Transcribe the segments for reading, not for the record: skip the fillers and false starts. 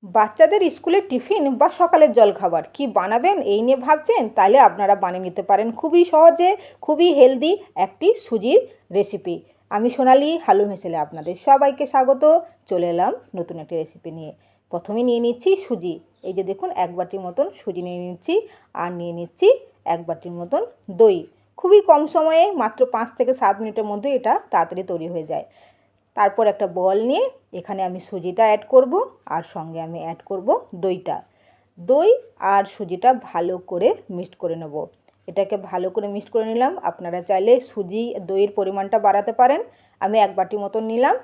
বাচ্চাদের স্কুলের টিফিন বা সকালের জলখাবার কি বানাবেন এই নিয়ে ভাবছেন? তাহলে আপনারা বানিয়ে নিতে পারেন খুবই সহজে, খুবই হেলদি একটি সুজির রেসিপি। আমি সোনালি হালুম হেসেলে আপনাদের সবাইকে স্বাগত। চলে এলাম নতুন একটি রেসিপি নিয়ে। প্রথমে নিয়ে নিচ্ছি সুজি। এই যে দেখুন 1 বাটির মতন সুজি নিয়ে নিচ্ছি, আর নিয়ে নিচ্ছি 1 বাটির মতন দই। খুবই কম সময়ে মাত্র 5 থেকে 7 মিনিটের মধ্যে এটা তাড়াতাড়ি তৈরি হয়ে যায়। তারপর একটা বল নিয়ে এখানে আমি সুজিটা অ্যাড করব, আর সঙ্গে আমি অ্যাড করব দইটা। দই আর সুজিটা ভালো করে মিক্সড করে নেব। এটাকে ভালো করে মিক্সড করে নিলাম। আপনারা চাইলে সুজি দইয়ের পরিমাণটা বাড়াতে পারেন। আমি 1 বাটি মতন নিলাম।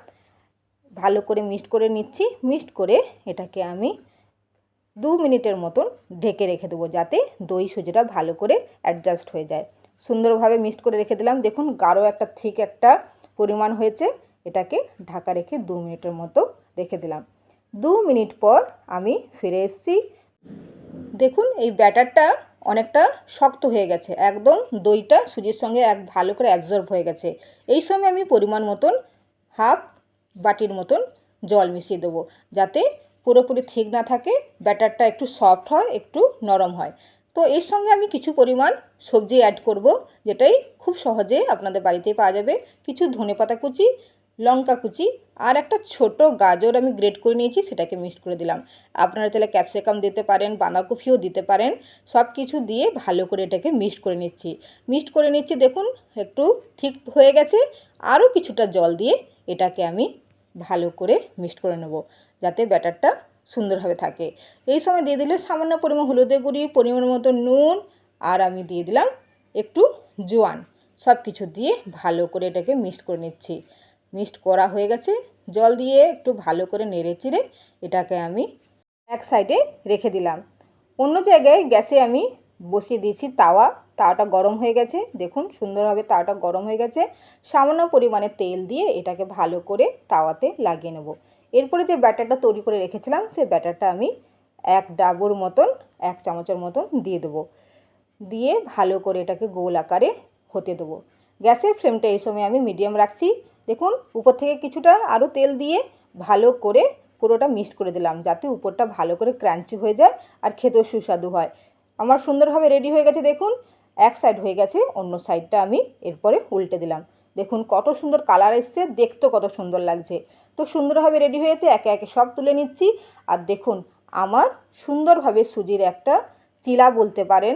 ভালো করে মিক্সড করে নিচ্ছি। মিক্সড করে এটাকে আমি 2 মিনিটের মতন ঢেকে রেখে দেবো, যাতে দই সুজিটা ভালো করে অ্যাডজাস্ট হয়ে যায়। সুন্দরভাবে মিক্সড করে রেখে দিলাম। দেখুন গাঢ় একটা থিক একটা পরিমাণ হয়েছে। এটাকে ঢাকা রেখে 2 মিনিটের মতো রেখে দিলাম। 2 মিনিট পর আমি ফিরে এসেছি। দেখুন এই ব্যাটারটা অনেকটা শক্ত হয়ে গেছে, একদম দইটা সুজির সঙ্গে ভালো করে অ্যাবজর্ব হয়ে গেছে। এই সময় আমি পরিমাণ মতন হাফ বাটির মতন জল মিশিয়ে দেবো, যাতে পুরোপুরি ঠিক না থাকে, ব্যাটারটা একটু সফট হয়, একটু নরম হয়। তো এর সঙ্গে আমি কিছু পরিমাণ সবজি অ্যাড করব, যেটাই খুব সহজে আপনাদের বাড়িতেই পাওয়া যাবে। কিছু ধনেপাতা কুচি, লঙ্কা কুচি, আর একটা ছোট গাজর আমি গ্রেট করে নিয়েছি, সেটাকে মিক্সড করে দিলাম। আপনারা চাইলে ক্যাপসিকাম দিতে পারেন, বাঁধাকপিও দিতে পারেন। সব কিছু দিয়ে ভালো করে এটাকে মিক্সড করে নিচ্ছি। দেখুন একটু ঠিক হয়ে গেছে। আরও কিছুটা জল দিয়ে এটাকে আমি ভালো করে মিক্সড করে নেব, যাতে ব্যাটারটা সুন্দরভাবে থাকে। এই সময় দিয়ে দিলে সামান্য পরিমাণ হলুদের গুঁড়ি, পরিমাণ মতো নুন, আর আমি দিয়ে দিলাম একটু জোয়ান। সব কিছু দিয়ে ভালো করে এটাকে মিক্সড করে নিচ্ছি। মিক্সড করা হয়ে গেছে। জল দিয়ে একটু ভালো করে নেড়ে চেড়ে এটাকে আমি এক সাইডে রেখে দিলাম। অন্য জায়গায় গ্যাসে আমি বসিয়ে দিয়েছি তাওয়াটা গরম হয়ে গেছে। দেখুন সুন্দরভাবে তাওয়াটা গরম হয়ে গেছে। সামান্য পরিমাণে তেল দিয়ে এটাকে ভালো করে তাওয়াতে লাগিয়ে নেব। এরপরে যে ব্যাটারটা তৈরি করে রেখেছিলাম, সেই ব্যাটারটা আমি 1 ডাবুর মতন 1 চামচের মতন দিয়ে দেবো। দিয়ে ভালো করে এটাকে গোল আকারে হতে দেবো। গ্যাসের ফ্লেমটা এই সময় আমি মিডিয়াম রাখছি। দেখুন উপর থেকে কিছুটা আরও তেল দিয়ে ভালো করে পুরোটা মিক্সড করে দিলাম, যাতে উপরটা ভালো করে ক্রাঞ্চি হয়ে যায় আর খেতেও সুস্বাদু হয়। আমার সুন্দরভাবে রেডি হয়ে গেছে। দেখুন এক সাইড হয়ে গেছে, অন্য সাইডটা আমি এরপরে উল্টে দিলাম। দেখুন কত সুন্দর কালার এসছে, দেখতেও কত সুন্দর লাগছে। তো সুন্দরভাবে রেডি হয়েছে, একে একে সব তুলে নিচ্ছি। আর দেখুন আমার সুন্দরভাবে সুজির একটা চিলা বলতে পারেন,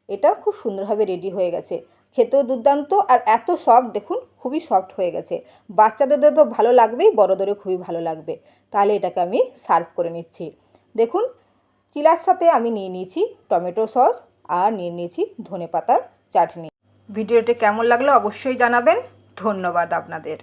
এটা খুব সুন্দরভাবে রেডি হয়ে গেছে। খেতেও দুর্দান্ত, আর এত সফট, দেখুন খুবই সফট হয়ে গেছে। বাচ্চাদের তো ভালো লাগবেই, বড়োদেরও খুবই ভালো লাগবে। তাহলে এটাকে আমি সার্ভ করে নিচ্ছি। দেখুন চিলার সাথে আমি নিয়ে নিয়েছি টমেটো সস, আর নিয়ে নিয়েছি ধনেপাতার চাটনি। ভিডিওটি কেমন লাগলো অবশ্যই জানাবেন। ধন্যবাদ আপনাদের।